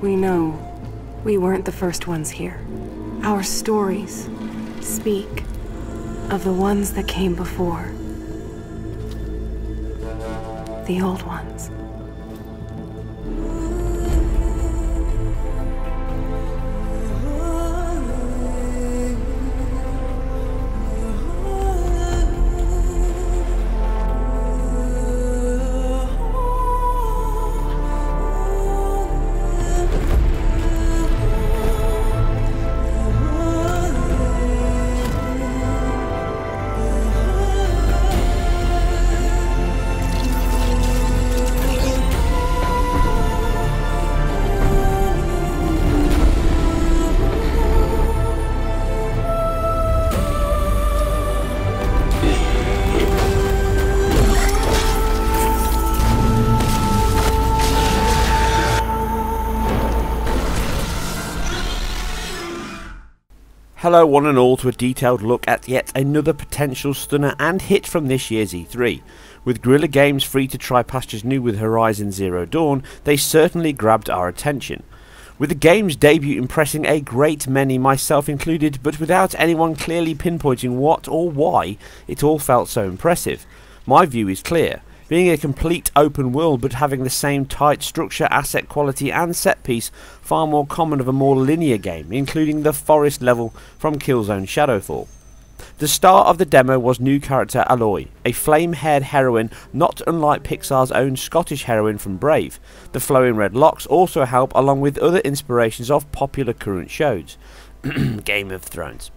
We know we weren't the first ones here. Our stories speak of the ones that came before. The old ones. Hello one and all to a detailed look at yet another potential stunner and hit from this year's E3. With Guerrilla Games free to try pastures new with Horizon Zero Dawn, they certainly grabbed our attention. With the game's debut impressing a great many, myself included, but without anyone clearly pinpointing what or why it all felt so impressive. My view is clear. Being a complete open world but having the same tight structure, asset quality and set piece far more common of a more linear game, including the forest level from Killzone Shadowfall. The star of the demo was new character Aloy, a flame-haired heroine not unlike Pixar's own Scottish heroine from Brave. The flowing red locks also help along with other inspirations of popular current shows. Game of Thrones.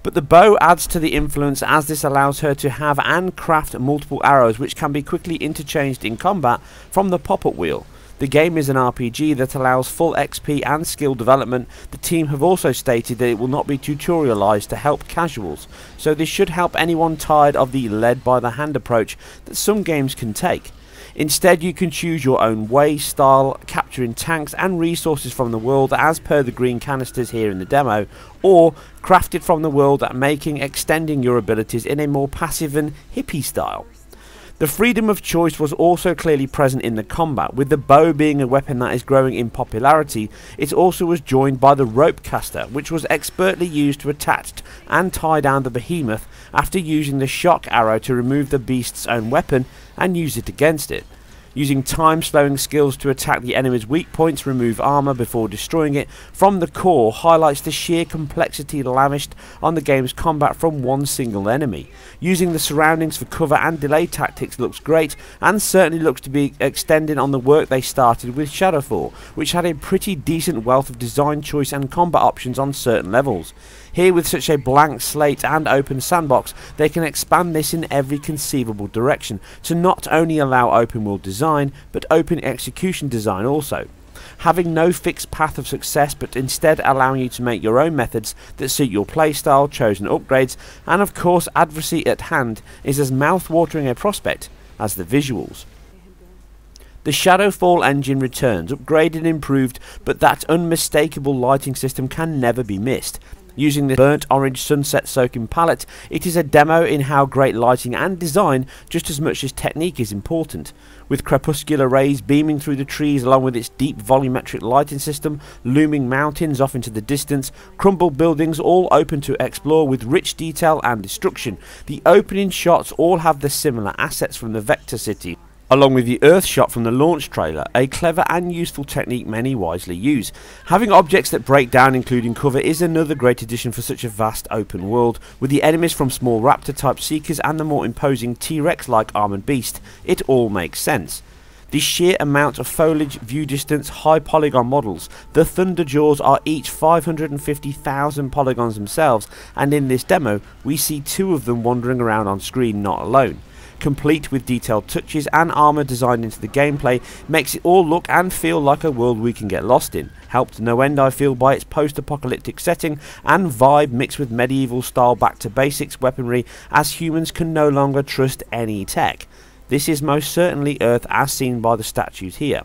But the bow adds to the influence as this allows her to have and craft multiple arrows which can be quickly interchanged in combat from the pop-up wheel. The game is an RPG that allows full XP and skill development. The team have also stated that it will not be tutorialized to help casuals, so this should help anyone tired of the led by the hand approach that some games can take. Instead, you can choose your own way, style, capturing tanks and resources from the world as per the green canisters here in the demo, or craft it from the world, extending your abilities in a more passive and hippie style. The freedom of choice was also clearly present in the combat, with the bow being a weapon that is growing in popularity. It also was joined by the rope caster, which was expertly used to attach and tie down the behemoth after using the shock arrow to remove the beast's own weapon and use it against it. Using time slowing skills to attack the enemy's weak points, remove armor before destroying it from the core highlights the sheer complexity lavished on the game's combat from one single enemy. Using the surroundings for cover and delay tactics looks great and certainly looks to be extending on the work they started with Shadowfall, which had a pretty decent wealth of design choice and combat options on certain levels. Here, with such a blank slate and open sandbox, they can expand this in every conceivable direction to not only allow open world design, but open execution design also. Having no fixed path of success, but instead allowing you to make your own methods that suit your playstyle, chosen upgrades, and of course advocacy at hand is as mouth-watering a prospect as the visuals. The Shadowfall engine returns, upgraded and improved, but that unmistakable lighting system can never be missed. Using the burnt orange sunset soaking palette, it is a demo in how great lighting and design just as much as technique is important. With crepuscular rays beaming through the trees along with its deep volumetric lighting system, looming mountains off into the distance, crumbled buildings all open to explore with rich detail and destruction. The opening shots all have the similar assets from the Vector City, along with the Earth shot from the launch trailer, a clever and useful technique many wisely use. Having objects that break down including cover is another great addition for such a vast open world, with the enemies from small raptor type seekers and the more imposing T-Rex like armoured beast. It all makes sense. The sheer amount of foliage, view distance, high polygon models. The Thunderjaws are each 550,000 polygons themselves, and in this demo we see two of them wandering around on screen not alone. Complete with detailed touches and armour designed into the gameplay, makes it all look and feel like a world we can get lost in. Helped no end I feel by its post-apocalyptic setting and vibe mixed with medieval style back to basics weaponry, as humans can no longer trust any tech. This is most certainly Earth as seen by the statues here.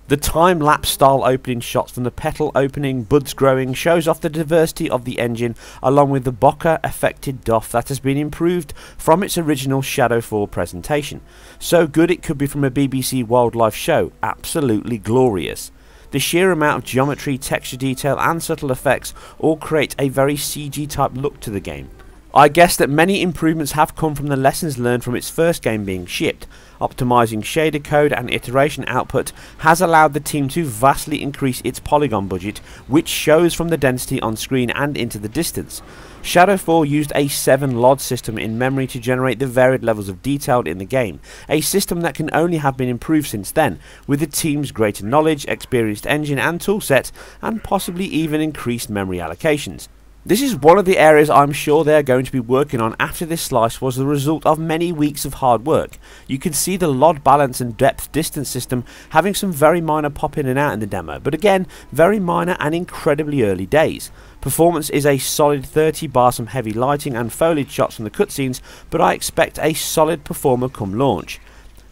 The time-lapse style opening shots from the petal opening, buds growing, shows off the diversity of the engine along with the bokeh affected doff that has been improved from its original Shadowfall presentation. So good it could be from a BBC wildlife show, absolutely glorious. The sheer amount of geometry, texture detail and subtle effects all create a very CG type look to the game. I guess that many improvements have come from the lessons learned from its first game being shipped. Optimizing shader code and iteration output has allowed the team to vastly increase its polygon budget, which shows from the density on screen and into the distance. Shadowfall used a 7 LOD system in memory to generate the varied levels of detail in the game, a system that can only have been improved since then, with the team's greater knowledge, experienced engine and toolset, and possibly even increased memory allocations. This is one of the areas I'm sure they are going to be working on after this slice was the result of many weeks of hard work. You can see the LOD balance and depth distance system having some very minor pop in and out in the demo, but again, very minor and incredibly early days. Performance is a solid 30 bar some heavy lighting and foliage shots from the cutscenes, but I expect a solid performer come launch.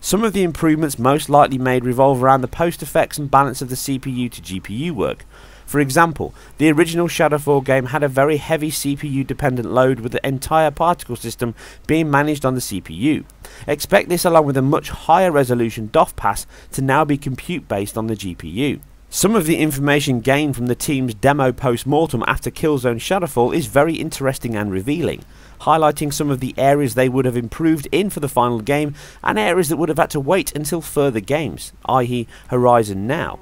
Some of the improvements most likely made revolve around the post effects and balance of the CPU to GPU work. For example, the original Shadowfall game had a very heavy CPU dependent load with the entire particle system being managed on the CPU. Expect this along with a much higher resolution DOF pass to now be compute based on the GPU. Some of the information gained from the team's demo post-mortem after Killzone Shadowfall is very interesting and revealing, highlighting some of the areas they would have improved in for the final game and areas that would have had to wait until further games, i.e. Horizon Now.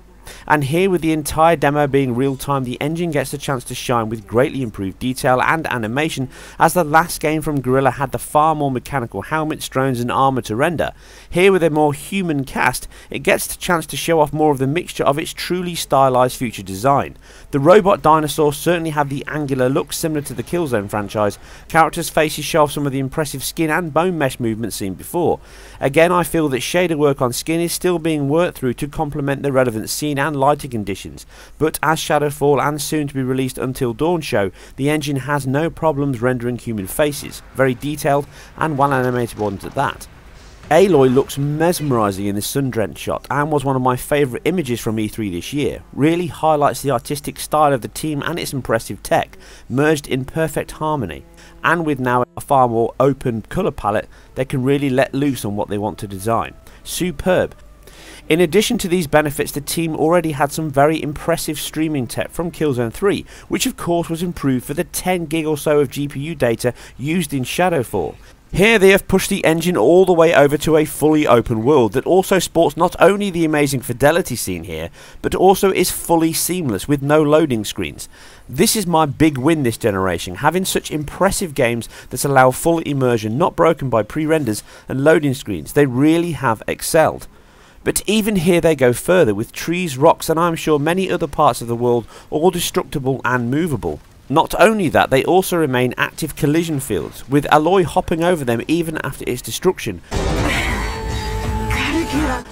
And here, with the entire demo being real time, the engine gets a chance to shine with greatly improved detail and animation, as the last game from Guerrilla had the far more mechanical helmets, drones and armour to render. Here, with a more human cast, it gets the chance to show off more of the mixture of its truly stylised future design. The robot dinosaurs certainly have the angular look similar to the Killzone franchise. Characters' faces show off some of the impressive skin and bone mesh movements seen before. Again, I feel that shader work on skin is still being worked through to complement the relevant scene and lighting conditions, but as Shadowfall and soon to be released Until Dawn show, the engine has no problems rendering human faces, very detailed and well animated ones at that. Aloy looks mesmerising in this sun-drenched shot and was one of my favourite images from E3 this year. Really highlights the artistic style of the team and its impressive tech, merged in perfect harmony. And with now a far more open colour palette, they can really let loose on what they want to design. Superb. In addition to these benefits, the team already had some very impressive streaming tech from Killzone 3, which of course was improved for the 10 gig or so of GPU data used in Shadowfall. Here they have pushed the engine all the way over to a fully open world that also sports not only the amazing fidelity seen here, but also is fully seamless with no loading screens. This is my big win this generation, having such impressive games that allow full immersion not broken by pre-renders and loading screens. They really have excelled. But even here they go further, with trees, rocks and I'm sure many other parts of the world all destructible and movable. Not only that, they also remain active collision fields, with Aloy hopping over them even after its destruction.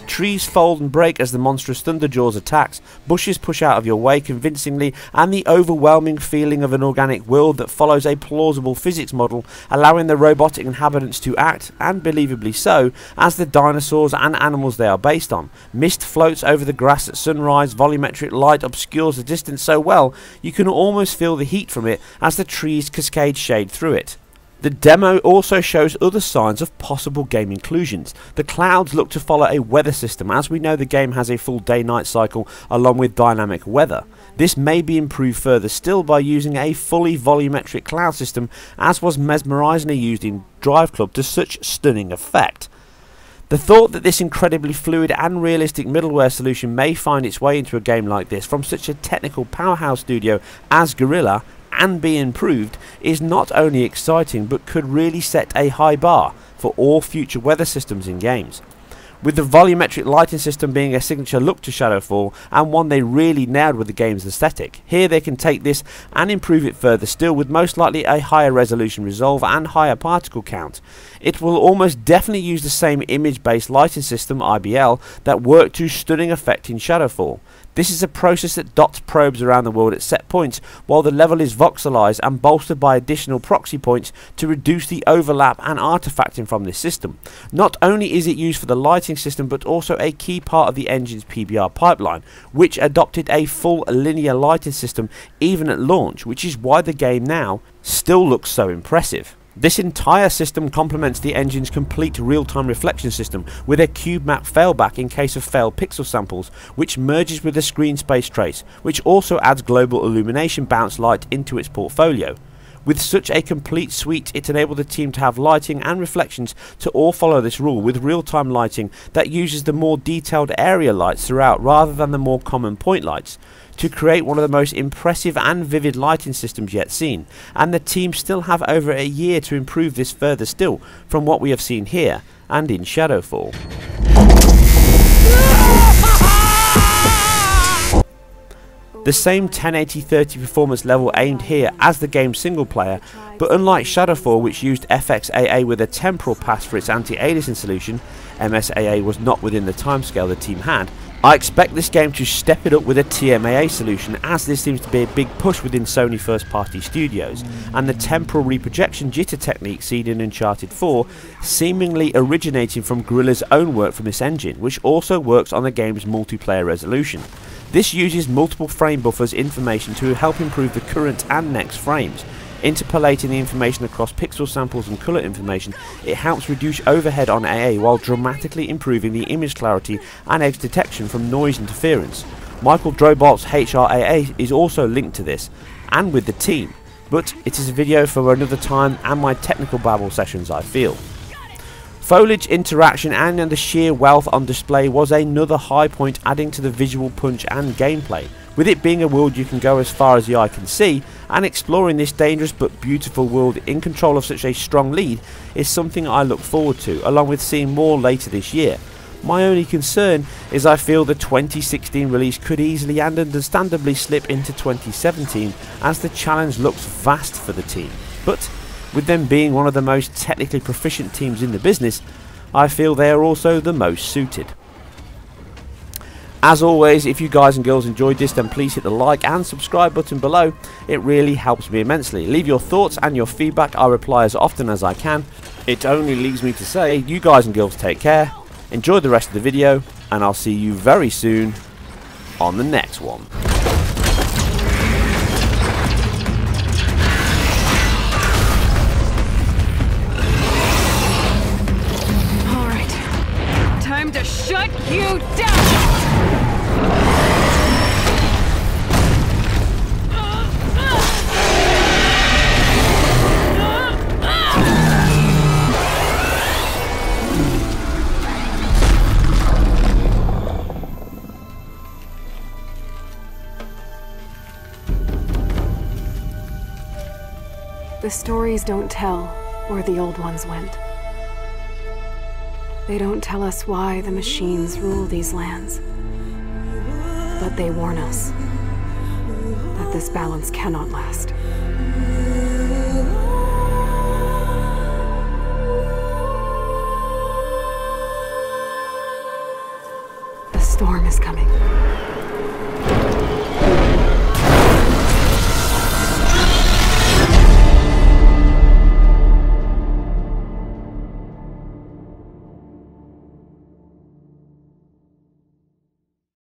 Trees fold and break as the monstrous Thunderjaws attacks, bushes push out of your way convincingly, and the overwhelming feeling of an organic world that follows a plausible physics model, allowing the robotic inhabitants to act, and believably so, as the dinosaurs and animals they are based on. Mist floats over the grass at sunrise, volumetric light obscures the distance so well you can almost feel the heat from it as the trees cascade shade through it. The demo also shows other signs of possible game inclusions. The clouds look to follow a weather system, as we know the game has a full day-night cycle along with dynamic weather. This may be improved further still by using a fully volumetric cloud system, as was mesmerisingly used in DriveClub to such stunning effect. The thought that this incredibly fluid and realistic middleware solution may find its way into a game like this from such a technical powerhouse studio as Guerrilla and be improved is not only exciting but could really set a high bar for all future weather systems in games. With the volumetric lighting system being a signature look to Shadowfall and one they really nailed with the game's aesthetic, here they can take this and improve it further still with most likely a higher resolution resolve and higher particle count. It will almost definitely use the same image based lighting system IBL that worked to stunning effect in Shadowfall. This is a process that dots probes around the world at set points while the level is voxelized and bolstered by additional proxy points to reduce the overlap and artifacting from this system. Not only is it used for the lighting system but also a key part of the engine's PBR pipeline, which adopted a full linear lighting system even at launch, which is why the game now still looks so impressive. This entire system complements the engine's complete real-time reflection system with a cube map failback in case of failed pixel samples, which merges with the screen space trace, which also adds global illumination bounce light into its portfolio. With such a complete suite, it enabled the team to have lighting and reflections to all follow this rule, with real-time lighting that uses the more detailed area lights throughout rather than the more common point lights, to create one of the most impressive and vivid lighting systems yet seen, and the team still have over a year to improve this further still from what we have seen here and in Shadowfall. The same 1080-30 performance level aimed here as the game's single player, but unlike Shadowfall, which used FXAA with a temporal pass for its anti-aliasing solution, MSAA was not within the timescale the team had. I expect this game to step it up with a TMAA solution, as this seems to be a big push within Sony first-party studios, and the temporal reprojection jitter technique seen in Uncharted 4 seemingly originating from Guerrilla's own work from this engine, which also works on the game's multiplayer resolution. This uses multiple frame buffers information to help improve the current and next frames. Interpolating the information across pixel samples and colour information, it helps reduce overhead on AA while dramatically improving the image clarity and edge detection from noise interference. Michael Drobolt's HRAA is also linked to this, and with the team, but it is a video for another time and my technical babble sessions, I feel. Foliage, interaction and the sheer wealth on display was another high point, adding to the visual punch and gameplay. With it being a world you can go as far as the eye can see, and exploring this dangerous but beautiful world in control of such a strong lead is something I look forward to, along with seeing more later this year. My only concern is I feel the 2016 release could easily and understandably slip into 2017, as the challenge looks vast for the team. But with them being one of the most technically proficient teams in the business, I feel they are also the most suited. As always, if you guys and girls enjoyed this, then please hit the like and subscribe button below. It really helps me immensely. Leave your thoughts and your feedback. I reply as often as I can. It only leaves me to say, you guys and girls take care, enjoy the rest of the video, and I'll see you very soon on the next one. Time to shut you down! The stories don't tell where the old ones went. They don't tell us why the machines rule these lands, but they warn us that this balance cannot last. The storm is coming.